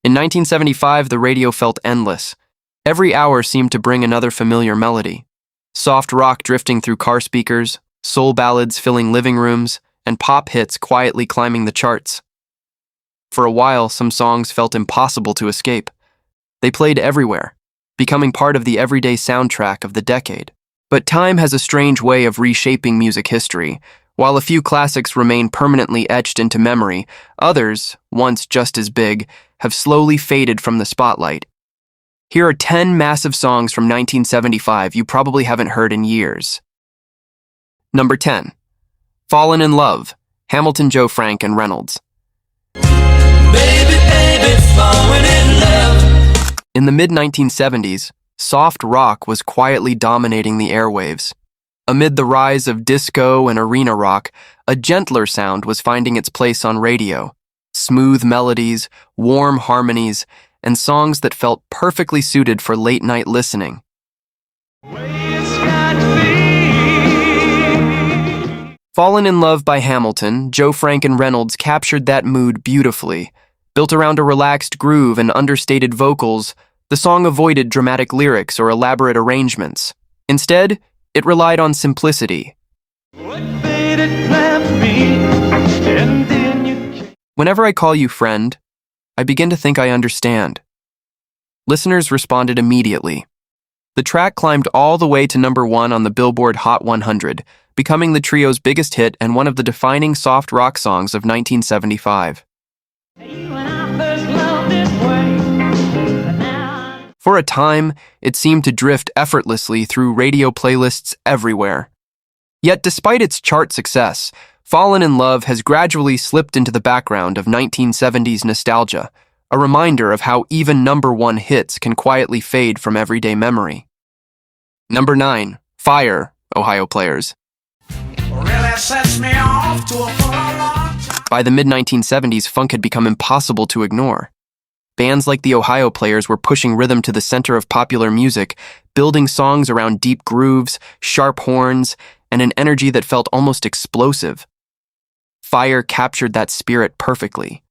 In 1975, the radio felt endless. Every hour seemed to bring another familiar melody. Soft rock drifting through car speakers, soul ballads filling living rooms, and pop hits quietly climbing the charts. For a while, some songs felt impossible to escape. They played everywhere, becoming part of the everyday soundtrack of the decade. But time has a strange way of reshaping music history. While a few classics remain permanently etched into memory, others, once just as big, have slowly faded from the spotlight. Here are 10 massive songs from 1975 you probably haven't heard in years. Number 10. Fallen in Love, Hamilton, Joe Frank, and Reynolds. Baby, baby, falling in love. In the mid-1970s, soft rock was quietly dominating the airwaves. Amid the rise of disco and arena rock, a gentler sound was finding its place on radio. Smooth melodies, warm harmonies, and songs that felt perfectly suited for late-night listening. Fallen in Love by Hamilton, Joe Frank, and Reynolds captured that mood beautifully. Built around a relaxed groove and understated vocals, the song avoided dramatic lyrics or elaborate arrangements. Instead, it relied on simplicity. Whenever I call you friend, I begin to think I understand. Listeners responded immediately. The track climbed all the way to number 1 on the Billboard Hot 100, becoming the trio's biggest hit and one of the defining soft rock songs of 1975. For a time, it seemed to drift effortlessly through radio playlists everywhere. Yet despite its chart success, Fallen in Love has gradually slipped into the background of 1970s nostalgia, a reminder of how even number 1 hits can quietly fade from everyday memory. Number 9. Fire, Ohio Players. By the mid-1970s, funk had become impossible to ignore. Bands like the Ohio Players were pushing rhythm to the center of popular music, building songs around deep grooves, sharp horns, and an energy that felt almost explosive. Fire captured that spirit perfectly.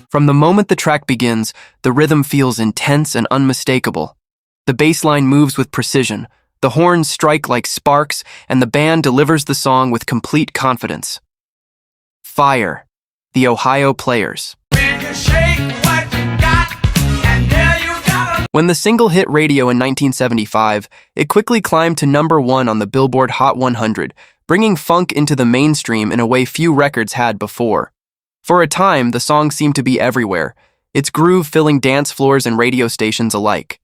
From the moment the track begins, the rhythm feels intense and unmistakable. The bass line moves with precision, the horns strike like sparks, and the band delivers the song with complete confidence. Fire, the Ohio Players. When the single hit radio in 1975, it quickly climbed to number 1 on the Billboard Hot 100, bringing funk into the mainstream in a way few records had before. For a time, the song seemed to be everywhere, its groove filling dance floors and radio stations alike.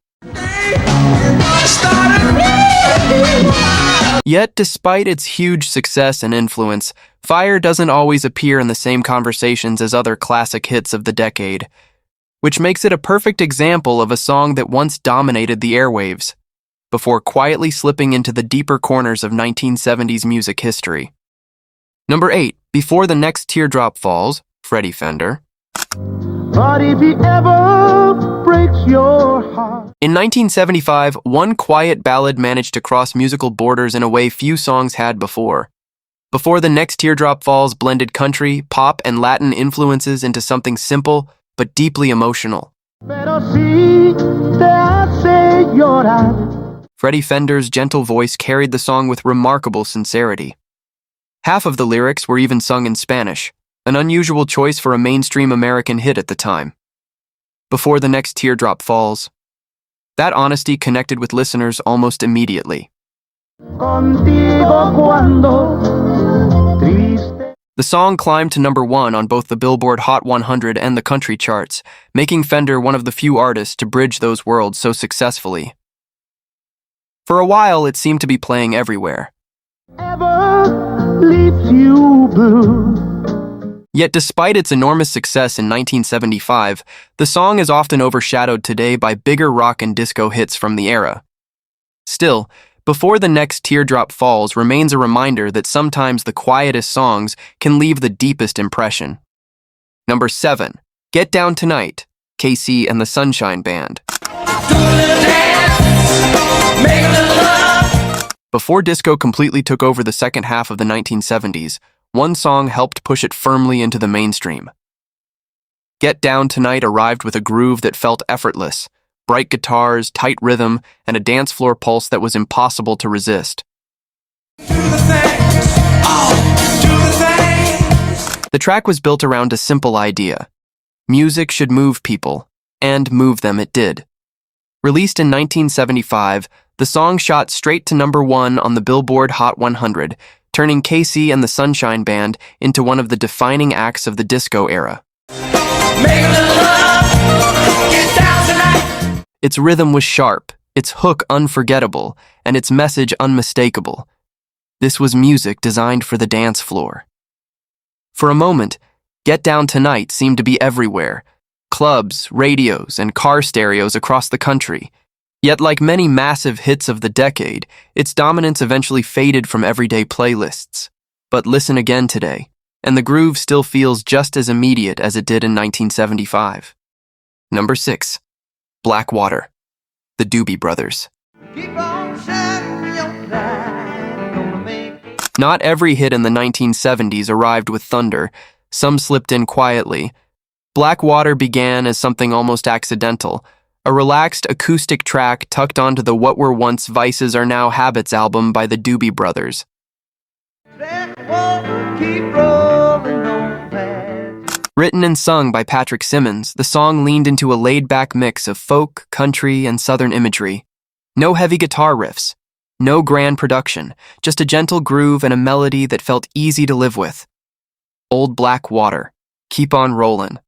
Yet, despite its huge success and influence, Fire doesn't always appear in the same conversations as other classic hits of the decade, which makes it a perfect example of a song that once dominated the airwaves, before quietly slipping into the deeper corners of 1970s music history. Number 8. Before the Next Teardrop Falls, Freddie Fender. But if he ever breaks your heart. In 1975, one quiet ballad managed to cross musical borders in a way few songs had before. Before the Next Teardrop Falls blended country, pop, and Latin influences into something simple but deeply emotional. Freddie Fender's gentle voice carried the song with remarkable sincerity. Half of the lyrics were even sung in Spanish, an unusual choice for a mainstream American hit at the time. Before the Next Teardrop Falls, that honesty connected with listeners almost immediately. The song climbed to number 1 on both the Billboard Hot 100 and the country charts, making Fender one of the few artists to bridge those worlds so successfully. For a while, it seemed to be playing everywhere. Yet despite its enormous success in 1975, the song is often overshadowed today by bigger rock and disco hits from the era. Still, Before the Next Teardrop Falls remains a reminder that sometimes the quietest songs can leave the deepest impression. Number 7. Get Down Tonight, KC and the Sunshine Band. Before disco completely took over the second half of the 1970s, one song helped push it firmly into the mainstream. Get Down Tonight arrived with a groove that felt effortless, bright guitars, tight rhythm, and a dance floor pulse that was impossible to resist. The track was built around a simple idea. Music should move people, and move them it did. Released in 1975, the song shot straight to #1 on the Billboard Hot 100, turning Casey and the Sunshine Band into one of the defining acts of the disco era. Its rhythm was sharp, its hook unforgettable, and its message unmistakable. This was music designed for the dance floor. For a moment, Get Down Tonight seemed to be everywhere. Clubs, radios, and car stereos across the country. Yet like many massive hits of the decade, its dominance eventually faded from everyday playlists. But listen again today, and the groove still feels just as immediate as it did in 1975. Number 6. Blackwater, the Doobie Brothers. Not every hit in the 1970s arrived with thunder. Some slipped in quietly. Blackwater began as something almost accidental, a relaxed acoustic track tucked onto the What Were Once Vices Are Now Habits album by the Doobie Brothers. Written and sung by Patrick Simmons, the song leaned into a laid-back mix of folk, country, and southern imagery. No heavy guitar riffs, no grand production, just a gentle groove and a melody that felt easy to live with. Old Black Water, Keep On Rollin'.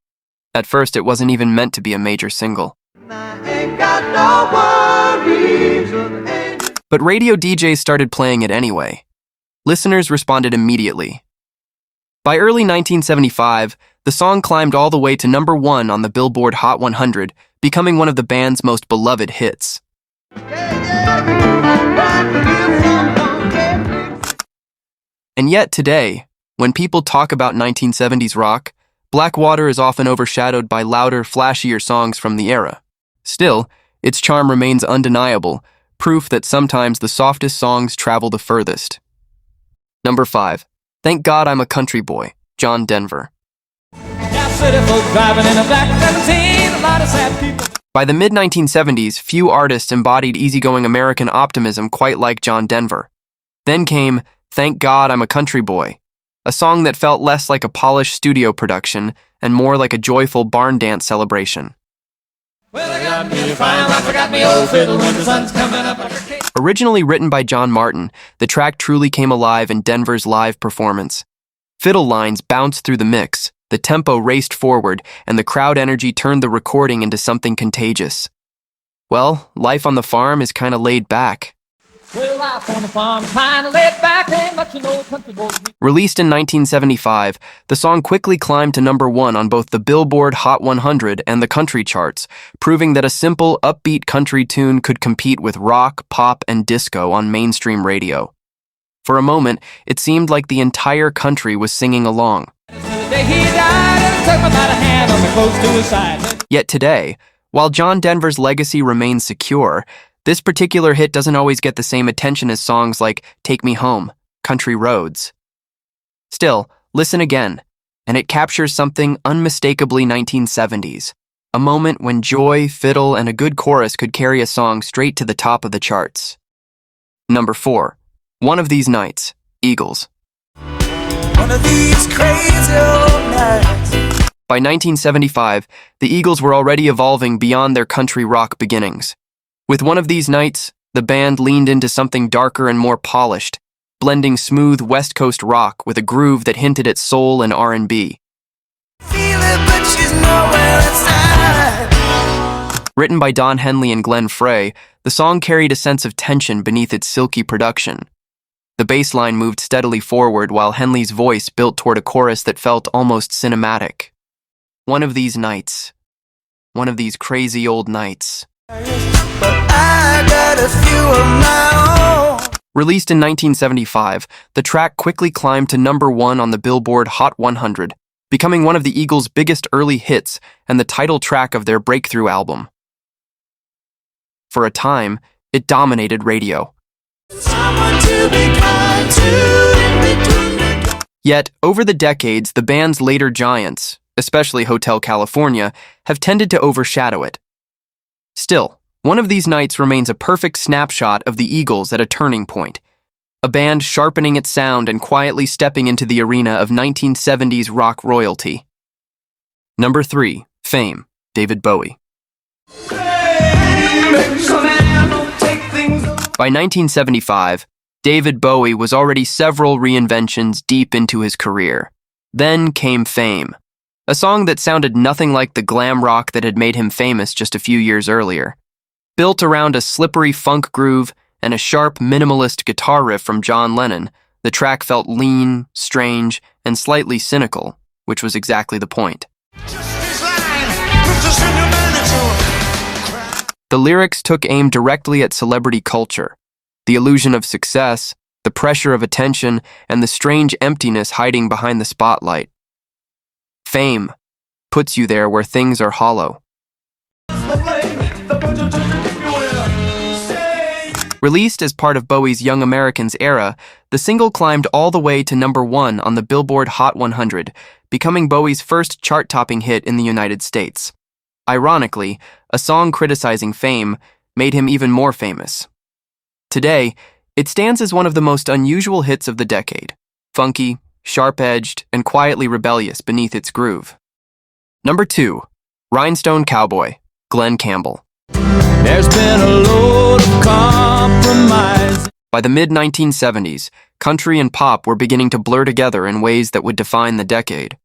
At first, it wasn't even meant to be a major single. But radio DJs started playing it anyway. Listeners responded immediately. By early 1975, the song climbed all the way to #1 on the Billboard Hot 100, becoming one of the band's most beloved hits. And yet today, when people talk about 1970s rock, Blackwater is often overshadowed by louder, flashier songs from the era. Still, its charm remains undeniable, proof that sometimes the softest songs travel the furthest. Number 5. Thank God I'm a Country Boy, John Denver. By the mid-1970s, few artists embodied easygoing American optimism quite like John Denver. Then came Thank God I'm a Country Boy, a song that felt less like a polished studio production and more like a joyful barn dance celebration. Originally written by John Martin, the track truly came alive in Denver's live performance. Fiddle lines bounced through the mix, the tempo raced forward, and the crowd energy turned the recording into something contagious. Well, life on the farm is kinda laid back. Released in 1975, the song quickly climbed to #1 on both the Billboard Hot 100 and the country charts, proving that a simple, upbeat country tune could compete with rock, pop, and disco on mainstream radio. For a moment, it seemed like the entire country was singing along. Yet today, while John Denver's legacy remains secure, this particular hit doesn't always get the same attention as songs like Take Me Home, Country Roads. Still, listen again, and it captures something unmistakably 1970s, a moment when joy, fiddle, and a good chorus could carry a song straight to the top of the charts. Number 4. One of These Nights, Eagles. One of these crazy old nights. By 1975, the Eagles were already evolving beyond their country rock beginnings. With One of These Nights, the band leaned into something darker and more polished, blending smooth West Coast rock with a groove that hinted at soul and R&B. Written by Don Henley and Glenn Frey, the song carried a sense of tension beneath its silky production. The bass line moved steadily forward while Henley's voice built toward a chorus that felt almost cinematic. One of these nights. One of these crazy old nights. Released in 1975, the track quickly climbed to #1 on the Billboard Hot 100, becoming one of the Eagles' biggest early hits and the title track of their breakthrough album. For a time, it dominated radio. Yet, over the decades, the band's later giants, especially Hotel California, have tended to overshadow it. Still, one of these nights remains a perfect snapshot of the Eagles at a turning point, a band sharpening its sound and quietly stepping into the arena of 1970s rock royalty. Number 3, Fame, David Bowie. By 1975, David Bowie was already several reinventions deep into his career. Then came Fame, a song that sounded nothing like the glam rock that had made him famous just a few years earlier. Built around a slippery funk groove and a sharp minimalist guitar riff from John Lennon, the track felt lean, strange, and slightly cynical, which was exactly the point. The lyrics took aim directly at celebrity culture, the illusion of success, the pressure of attention, and the strange emptiness hiding behind the spotlight. Fame puts you there where things are hollow. Released as part of Bowie's Young Americans era, the single climbed all the way to number 1 on the Billboard Hot 100, becoming Bowie's first chart-topping hit in the United States. Ironically, a song criticizing Fame made him even more famous. Today, it stands as one of the most unusual hits of the decade, funky, sharp-edged, and quietly rebellious beneath its groove. Number 2, Rhinestone Cowboy, Glen Campbell. There's been a load of compromise. By the mid-1970s, country and pop were beginning to blur together in ways that would define the decade.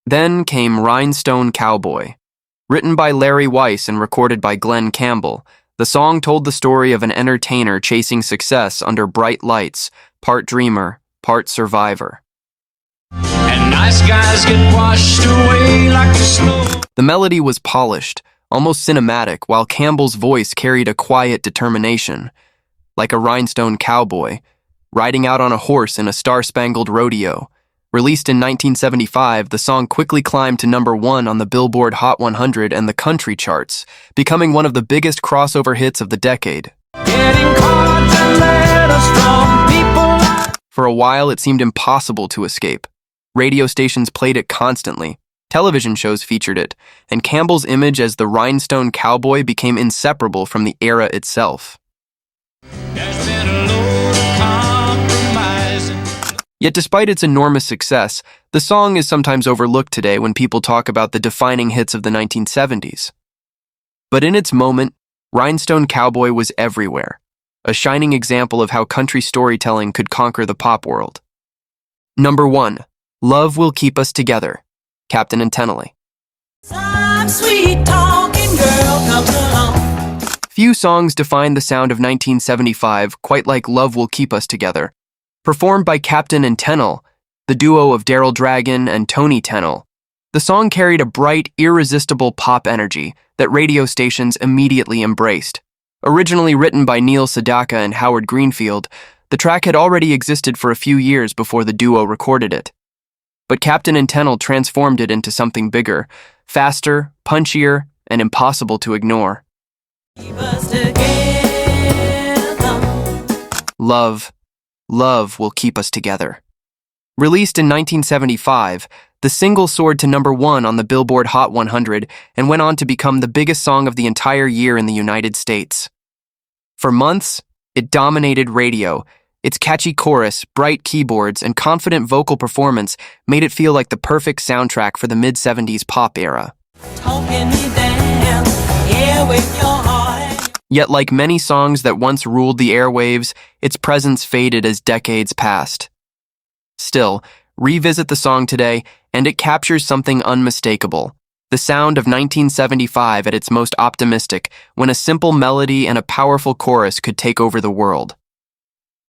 Then came Rhinestone Cowboy. Written by Larry Weiss and recorded by Glen Campbell, the song told the story of an entertainer chasing success under bright lights, part dreamer, part survivor. And nice guys get washed away like the snow. The melody was polished, almost cinematic, while Campbell's voice carried a quiet determination, like a rhinestone cowboy, riding out on a horse in a star-spangled rodeo. Released in 1975, the song quickly climbed to number 1 on the Billboard Hot 100 and the country charts, becoming one of the biggest crossover hits of the decade. Getting caught and letters from people. For a while, it seemed impossible to escape. Radio stations played it constantly, television shows featured it, and Campbell's image as the Rhinestone Cowboy became inseparable from the era itself. There's been a load of compromising. Yet despite its enormous success, the song is sometimes overlooked today when people talk about the defining hits of the 1970s. But in its moment, Rhinestone Cowboy was everywhere, a shining example of how country storytelling could conquer the pop world. Number 1, Love Will Keep Us Together, Captain and Tennille. Some sweet talking girl comes along. Few songs define the sound of 1975 quite like Love Will Keep Us Together. Performed by Captain and Tennille, the duo of Daryl Dragon and Tony Tennille, the song carried a bright, irresistible pop energy that radio stations immediately embraced. Originally written by Neil Sedaka and Howard Greenfield, the track had already existed for a few years before the duo recorded it. But Captain and Tennille transformed it into something bigger, faster, punchier, and impossible to ignore. Keep us together. Love Will Keep Us Together. Released in 1975, the single soared to number 1 on the Billboard Hot 100 and went on to become the biggest song of the entire year in the United States. For months, it dominated radio. Its catchy chorus, bright keyboards, and confident vocal performance made it feel like the perfect soundtrack for the mid-70s pop era. Talking me down, yeah, with your heart. Yet like many songs that once ruled the airwaves, its presence faded as decades passed. Still, revisit the song today, and it captures something unmistakable. The sound of 1975 at its most optimistic, when a simple melody and a powerful chorus could take over the world.